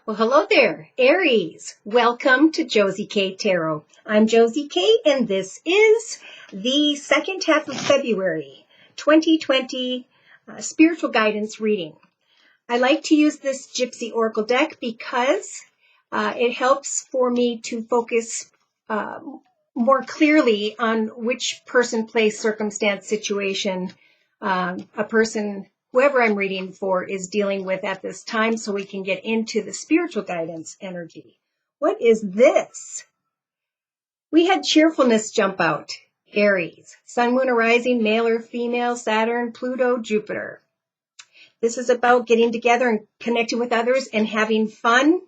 Well, hello there, Aries. Welcome to Josie K Tarot. I'm Josie K, and this is the second half of February 2020 spiritual guidance reading. I like to use this Gypsy Oracle deck because it helps for me to focus more clearly on which person, place, circumstance, situation a person, whoever I'm reading for, is dealing with at this time, so we can get into the spiritual guidance energy. What is this? We had cheerfulness jump out. Aries, Sun, Moon, Arising, male or female, Saturn, Pluto, Jupiter. This is about getting together and connecting with others and having fun.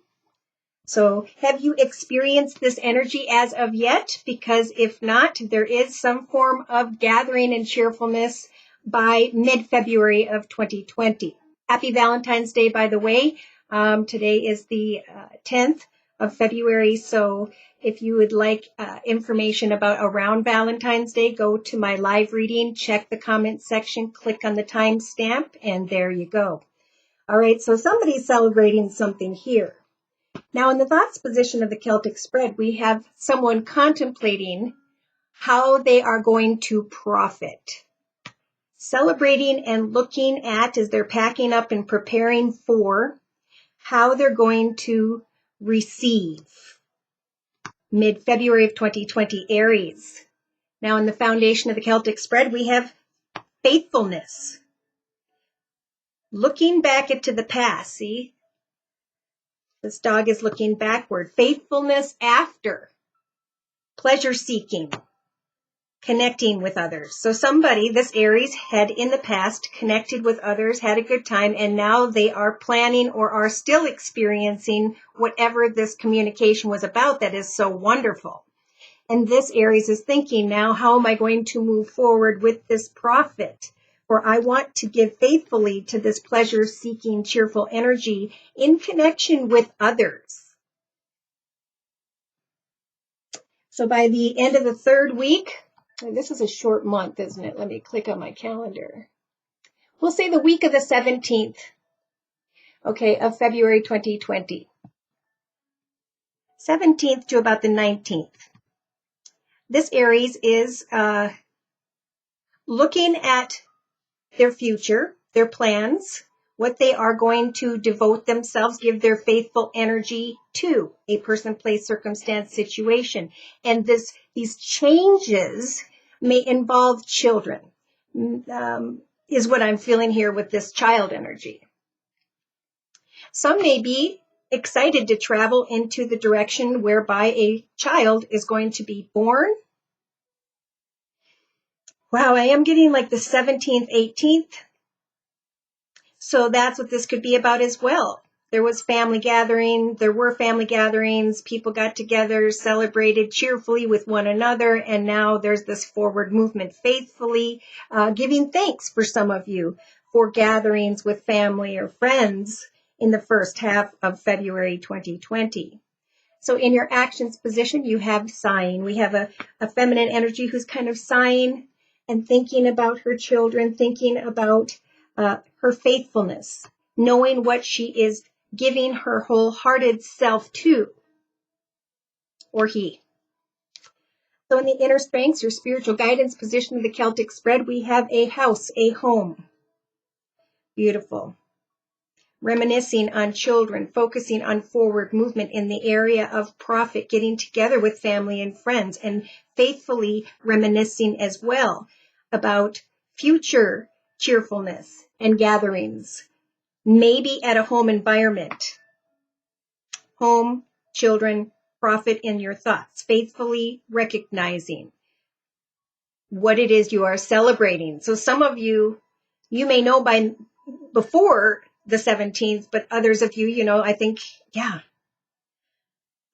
So have you experienced this energy as of yet? Because if not, there is some form of gathering and cheerfulness by mid-February of 2020. Happy Valentine's Day, by the way. Today is the 10th of February, so if you would like information about around Valentine's Day, go to my live reading, check the comment section, click on the timestamp, and there you go. All right, so somebody's celebrating something here. Now, in the thoughts position of the Celtic spread, we have someone contemplating how they are going to profit. Celebrating and looking at, as they're packing up and preparing for, how they're going to receive. Mid-February of 2020, Aries. Now, in the foundation of the Celtic spread, we have faithfulness. Looking back into the past, see? This dog is looking backward. Faithfulness after. Pleasure seeking. Connecting with others. So somebody, this Aries, had in the past connected with others, had a good time, and now they are planning or are still experiencing whatever this communication was about that is so wonderful. And this Aries is thinking now, how am I going to move forward with this profit? For I want to give faithfully to this pleasure-seeking, cheerful energy in connection with others. So by the end of the third week, and this is a short month, isn't it? Let me click on my calendar. We'll say the week of the 17th, okay, of February 2020. 17th to about the 19th. This Aries is looking at their future, their plans, what they are going to devote themselves, give their faithful energy to a person, place, circumstance, situation. And these changes may involve children, is what I'm feeling here with this child energy. Some may be excited to travel into the direction whereby a child is going to be born. Wow, I am getting like the 17th, 18th. So that's what this could be about as well. There were family gatherings, people got together, celebrated cheerfully with one another, and now there's this forward movement, faithfully giving thanks for some of you for gatherings with family or friends in the first half of February 2020. So in your actions position, you have sighing. We have a feminine energy who's kind of sighing and thinking about her children, thinking about her faithfulness, knowing what she is giving her wholehearted self to, or he. So in the inner strengths, your spiritual guidance position of the Celtic spread, we have a house, a home. Beautiful. Reminiscing on children, focusing on forward movement in the area of profit, getting together with family and friends, and faithfully reminiscing as well about future cheerfulness and gatherings, maybe at a home environment. Home, children, profit in your thoughts, faithfully recognizing what it is you are celebrating. So some of you may know before the 17th, but others of you, I think, yeah.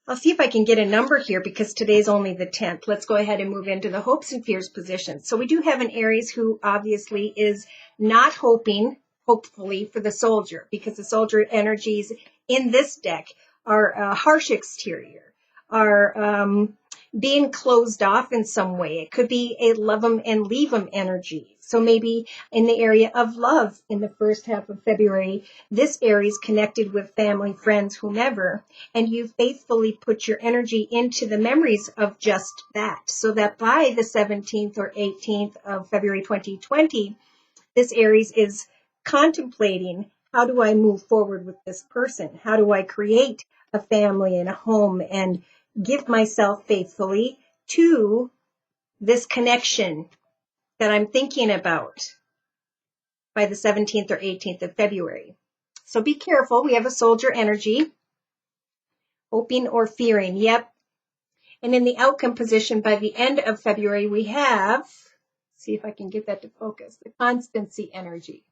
I'll see if I can get a number here because today's only the 10th. Let's go ahead and move into the hopes and fears position. So we do have an Aries who obviously is not hopefully for the soldier, because the soldier energies in this deck are a harsh exterior, are being closed off in some way. It could be a love 'em and leave 'em energy. So maybe in the area of love in the first half of February, this Aries connected with family, friends, whomever, and you faithfully put your energy into the memories of just that. So that by the 17th or 18th of February 2020, this Aries is contemplating, how do I move forward with this person? How do I create a family and a home and give myself faithfully to this connection that I'm thinking about by the 17th or 18th of February. So be careful. We have a soldier energy, hoping or fearing. Yep. And in the outcome position by the end of February, we have, see if I can get that to focus, the constancy energy.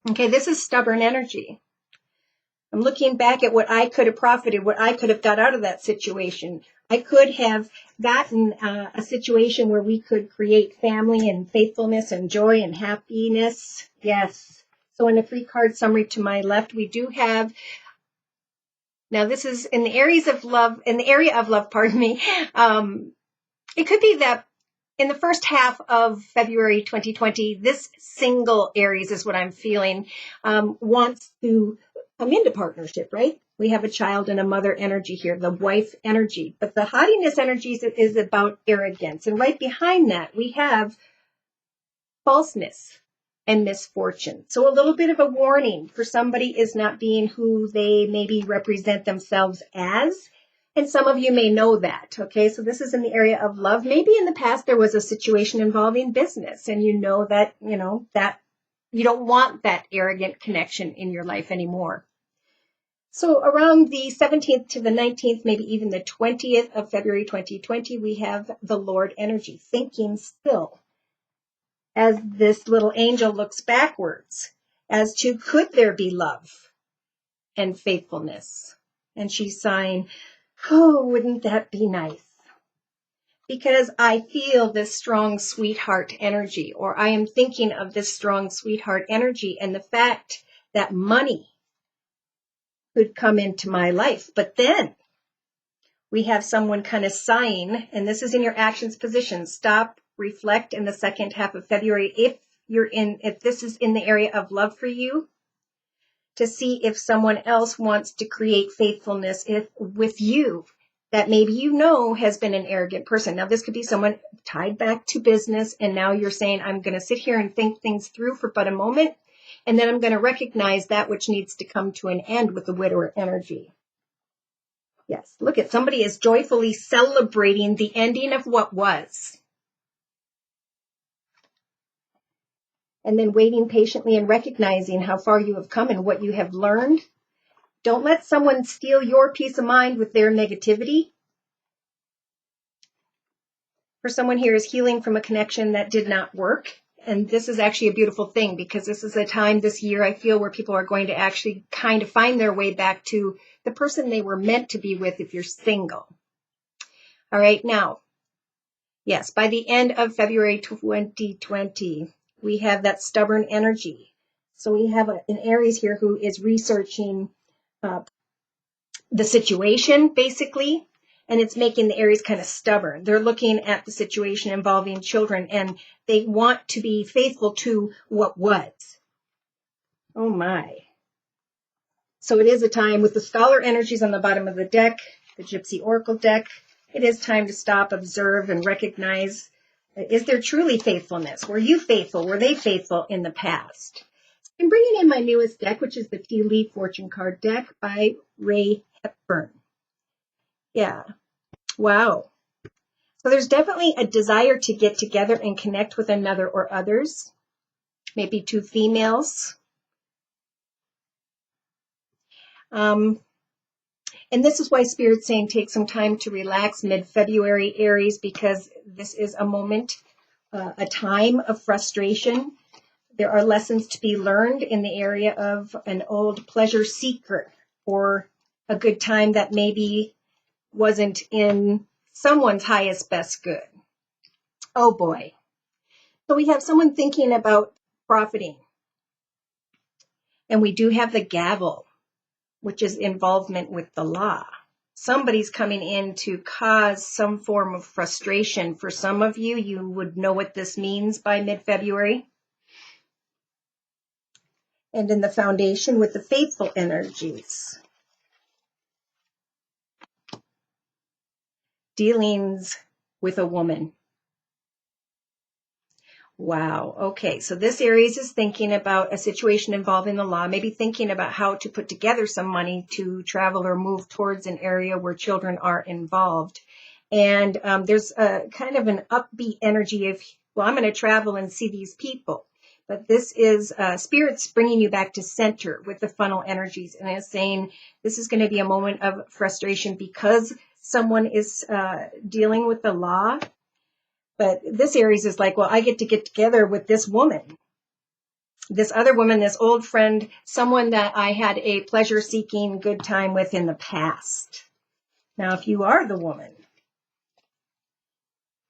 Okay, this is stubborn energy. I'm looking back at what I could have profited, what I could have got out of that situation. I could have gotten a situation where we could create family and faithfulness and joy and happiness. Yes. So in the 3-card summary to my left, we do have, now this is in the area of love, pardon me. It could be that in the first half of February 2020, this single Aries is what I'm feeling, wants to come into partnership, right? We have a child and a mother energy here, the wife energy. But the haughtiness energy is about arrogance. And right behind that, we have falseness and misfortune. So a little bit of a warning for somebody is not being who they maybe represent themselves as. And some of you may know that, okay? So this is in the area of love. Maybe in the past there was a situation involving business and you know that you don't want that arrogant connection in your life anymore. So around the 17th to the 19th, maybe even the 20th of February 2020, we have the Lord energy, thinking still, as this little angel looks backwards as to could there be love and faithfulness? And she's sighing, oh, wouldn't that be nice? Because I feel this strong sweetheart energy, or I am thinking of this strong sweetheart energy and the fact that money could come into my life. But then we have someone kind of sighing, and this is in your actions position. Stop, reflect in the second half of February if this is in the area of love for you, to see if someone else wants to create faithfulness with you that maybe has been an arrogant person. Now, this could be someone tied back to business, and now you're saying, I'm going to sit here and think things through for but a moment, and then I'm going to recognize that which needs to come to an end with the widower energy. Yes, look at somebody is joyfully celebrating the ending of what was. And then waiting patiently and recognizing how far you have come and what you have learned. Don't let someone steal your peace of mind with their negativity. For someone here is healing from a connection that did not work. And this is actually a beautiful thing because this is a time this year I feel where people are going to actually kind of find their way back to the person they were meant to be with if you're single. All right, now, yes, by the end of February 2020, we have that stubborn energy. So we have an Aries here who is researching the situation, basically, and it's making the Aries kind of stubborn. They're looking at the situation involving children, and they want to be faithful to what was. Oh, my. So it is a time with the scholar energies on the bottom of the deck, the Gypsy Oracle deck. It is time to stop, observe, and recognize, is there truly faithfulness? Were you faithful? Were they faithful in the past? I'm bringing in my newest deck, which is the Tea Leaf Fortune Card deck by Ray Hepburn. Yeah. Wow. So there's definitely a desire to get together and connect with another or others, maybe two females. And this is why Spirit's saying take some time to relax mid-February, Aries, because this is a moment, a time of frustration. There are lessons to be learned in the area of an old pleasure seeker or a good time that maybe wasn't in someone's highest, best good. Oh, boy. So we have someone thinking about profiting. And we do have the gavel, which is involvement with the law. somebody's coming in to cause some form of frustration. For some of you, you would know what this means by mid-February. And in the foundation with the faithful energies. Dealings with a woman. Wow. Okay. So this Aries is thinking about a situation involving the law, maybe thinking about how to put together some money to travel or move towards an area where children are involved. And there's a kind of an upbeat energy of, well, I'm going to travel and see these people. But this is spirits bringing you back to center with the funnel energies. And it's saying this is going to be a moment of frustration because someone is dealing with the law. But this Aries is like, well, I get together with this woman, this other woman, this old friend, someone that I had a pleasure-seeking good time with in the past. Now, if you are the woman,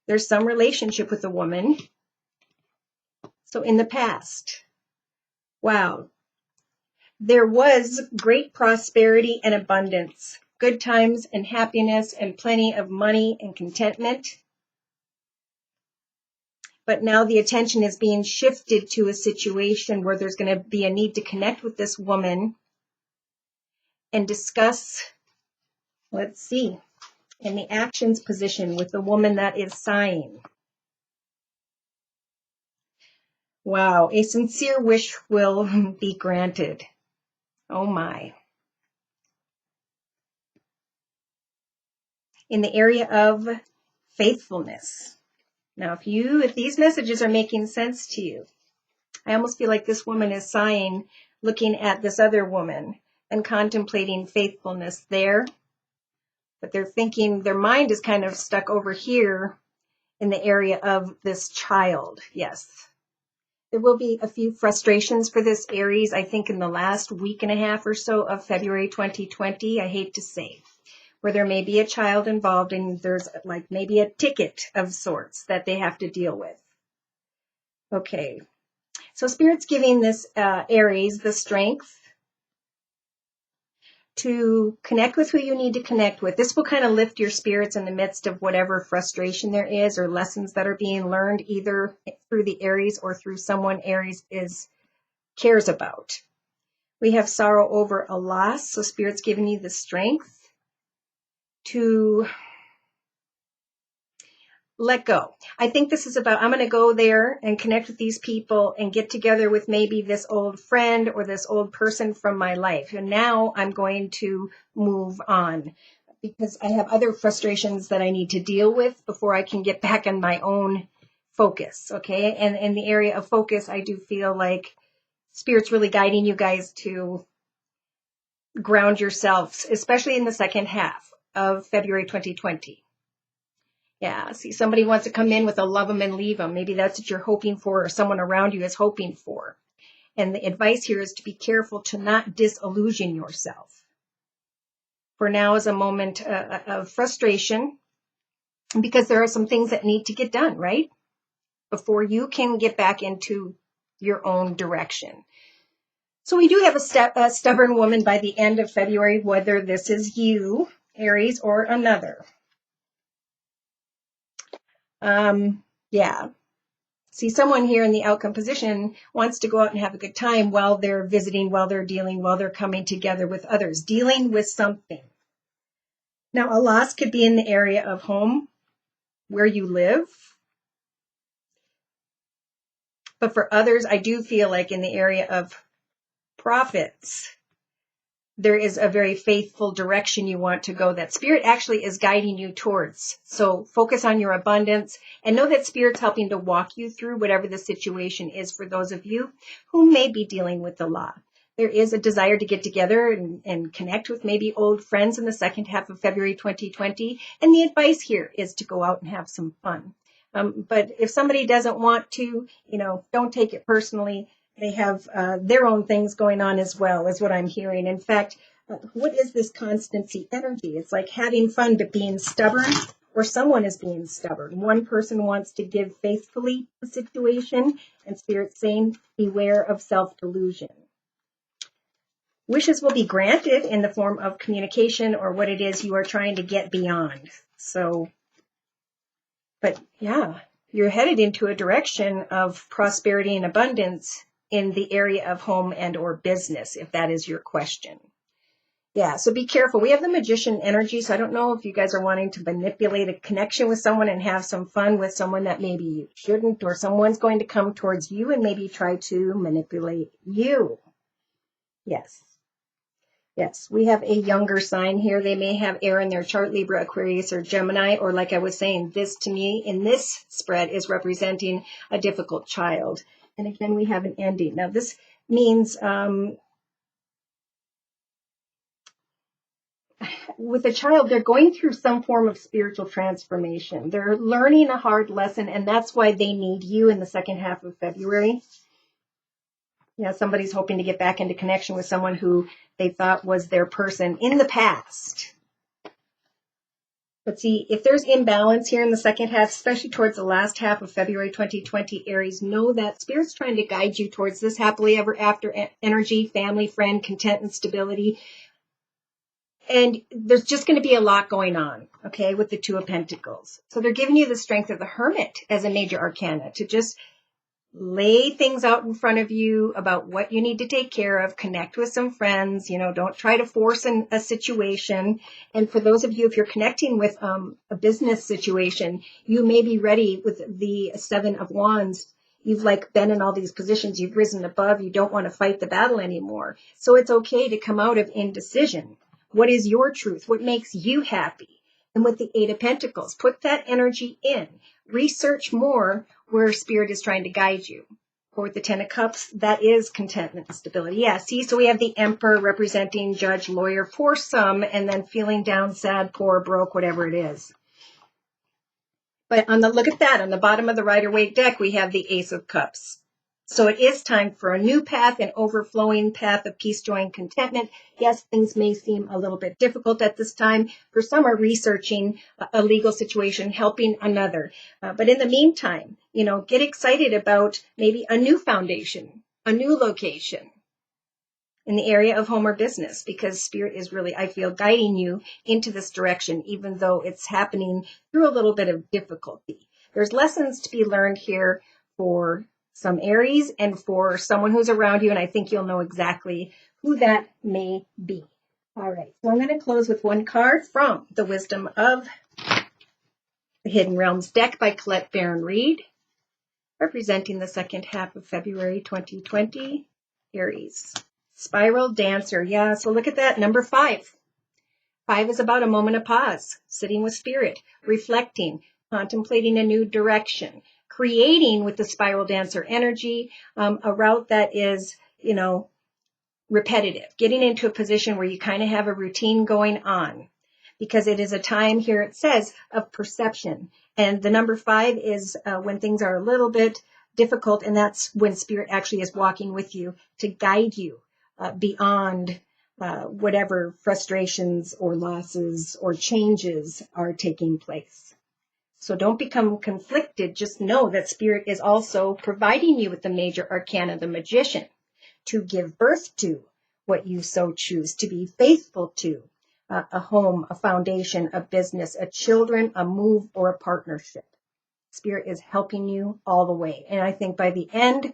there's some relationship with the woman. So in the past, wow, there was great prosperity and abundance, good times and happiness and plenty of money and contentment. But now the attention is being shifted to a situation where there's going to be a need to connect with this woman and discuss, let's see, in the actions position with the woman that is sighing. Wow, a sincere wish will be granted. Oh my. In the area of faithfulness. Now, if these messages are making sense to you, I almost feel like this woman is sighing, looking at this other woman and contemplating faithfulness there. But they're thinking, their mind is kind of stuck over here in the area of this child. Yes. There will be a few frustrations for this Aries, I think, in the last week and a half or so of February 2020, I hate to say, where there may be a child involved and there's like maybe a ticket of sorts that they have to deal with. Okay. So Spirit's giving this Aries the strength to connect with who you need to connect with. This will kind of lift your spirits in the midst of whatever frustration there is or lessons that are being learned either through the Aries or through someone Aries cares about. We have sorrow over a loss, so Spirit's giving you the strength to let go. I think this is about, I'm going to go there and connect with these people and get together with maybe this old friend or this old person from my life. And now I'm going to move on because I have other frustrations that I need to deal with before I can get back on my own focus. Okay. And in the area of focus, I do feel like Spirit's really guiding you guys to ground yourselves, especially in the second half of February 2020. Yeah, see, somebody wants to come in with a love them and leave them. Maybe that's what you're hoping for or someone around you is hoping for. And the advice here is to be careful to not disillusion yourself. For now is a moment of frustration because there are some things that need to get done, right? Before you can get back into your own direction. So we do have a stubborn woman by the end of February, whether this is you, Aries, or another. Yeah. See, someone here in the outcome position wants to go out and have a good time while they're visiting, while they're dealing, while they're coming together with others, dealing with something. Now, a loss could be in the area of home, where you live. But for others, I do feel like in the area of profits, there is a very faithful direction you want to go that Spirit actually is guiding you towards. So focus on your abundance and know that Spirit's helping to walk you through whatever the situation is for those of you who may be dealing with the law. There is a desire to get together and connect with maybe old friends in the second half of February 2020. And the advice here is to go out and have some fun. But if somebody doesn't want to, don't take it personally. They have their own things going on as well, is what I'm hearing. In fact, what is this constancy energy? It's like having fun, but being stubborn, or someone is being stubborn. One person wants to give faithfully to the situation, and Spirit's saying, beware of self-delusion. wishes will be granted in the form of communication or what it is you are trying to get beyond. So, but yeah, you're headed into a direction of prosperity and abundance in the area of home and or business, if that is your question. Yeah, so be careful. We have the magician energy, so I don't know if you guys are wanting to manipulate a connection with someone and have some fun with someone that maybe you shouldn't, or someone's going to come towards you and maybe try to manipulate you. Yes. Yes, we have a younger sign here. They may have air in their chart, Libra, Aquarius, or Gemini, or like I was saying, this to me in this spread is representing a difficult child. And again, we have an ending. Now, this means with a child, they're going through some form of spiritual transformation. They're learning a hard lesson, and that's why they need you in the second half of February. Yeah, somebody's hoping to get back into connection with someone who they thought was their person in the past. But see, if there's imbalance here in the second half, especially towards the last half of February 2020, Aries, know that Spirit's trying to guide you towards this happily ever after energy, family, friend, content, and stability. And there's just going to be a lot going on, okay, with the Two of Pentacles. So they're giving you the strength of the Hermit as a major arcana to just lay things out in front of you about what you need to take care of, connect with some friends, don't try to force a situation. And for those of you, if you're connecting with a business situation, you may be ready with the Seven of Wands. You've been in all these positions, you've risen above, you don't want to fight the battle anymore. So it's okay to come out of indecision. What is your truth? What makes you happy? And with the Eight of Pentacles, put that energy in. Research more where Spirit is trying to guide you. Or with the Ten of Cups, that is contentment and stability. Yeah, see, so we have the Emperor representing judge, lawyer for some, and then feeling down, sad, poor, broke, whatever it is. But look at that, on the bottom of the Rider-Waite deck, we have the Ace of Cups. So it is time for a new path, an overflowing path of peace, joy, and contentment. Yes, things may seem a little bit difficult at this time. For some are researching a legal situation, helping another. But in the meantime, get excited about maybe a new foundation, a new location in the area of home or business, because Spirit is really, I feel, guiding you into this direction, even though it's happening through a little bit of difficulty. There's lessons to be learned here for some Aries and for someone who's around you, and I think you'll know exactly who that may be. All right, so I'm going to close with one card from the Wisdom of the Hidden Realms deck by Colette Baron-Reid, representing the second half of February 2020, Aries. Spiral Dancer. Yeah, so look at that, number 5. 5 is about a moment of pause, sitting with Spirit, reflecting, contemplating a new direction, creating with the Spiral Dancer energy a route that is, repetitive, getting into a position where you kind of have a routine going on, because it is a time here, it says, of perception. And the number 5 is when things are a little bit difficult, and that's when Spirit actually is walking with you to guide you beyond whatever frustrations or losses or changes are taking place. So don't become conflicted. Just know that Spirit is also providing you with the major arcana, the Magician, to give birth to what you so choose, to be faithful to a home, a foundation, a business, a children, a move, or a partnership. Spirit is helping you all the way. And I think by the end,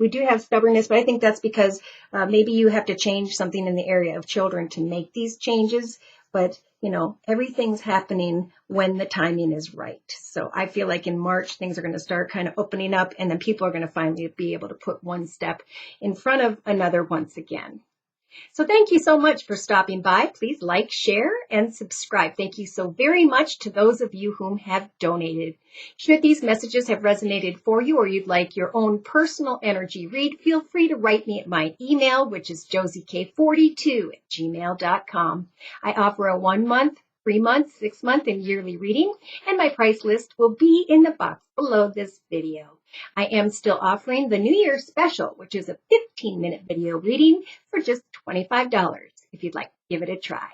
we do have stubbornness, but I think that's because maybe you have to change something in the area of children to make these changes. But, everything's happening when the timing is right. So I feel like in March, things are going to start kind of opening up, and then people are going to finally be able to put one step in front of another once again. So thank you so much for stopping by. Please like, share, and subscribe. Thank you so very much to those of you whom have donated. Should these messages have resonated for you, or you'd like your own personal energy read, feel free to write me at my email, which is josiek42@gmail.com. I offer a 1-month, 3-month, 6-month, and yearly reading, and my price list will be in the box below this video. I am still offering the New Year's special, which is a 15-minute video reading for just $25 if you'd like to give it a try.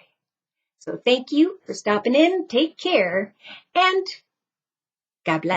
So thank you for stopping in. Take care, and God bless.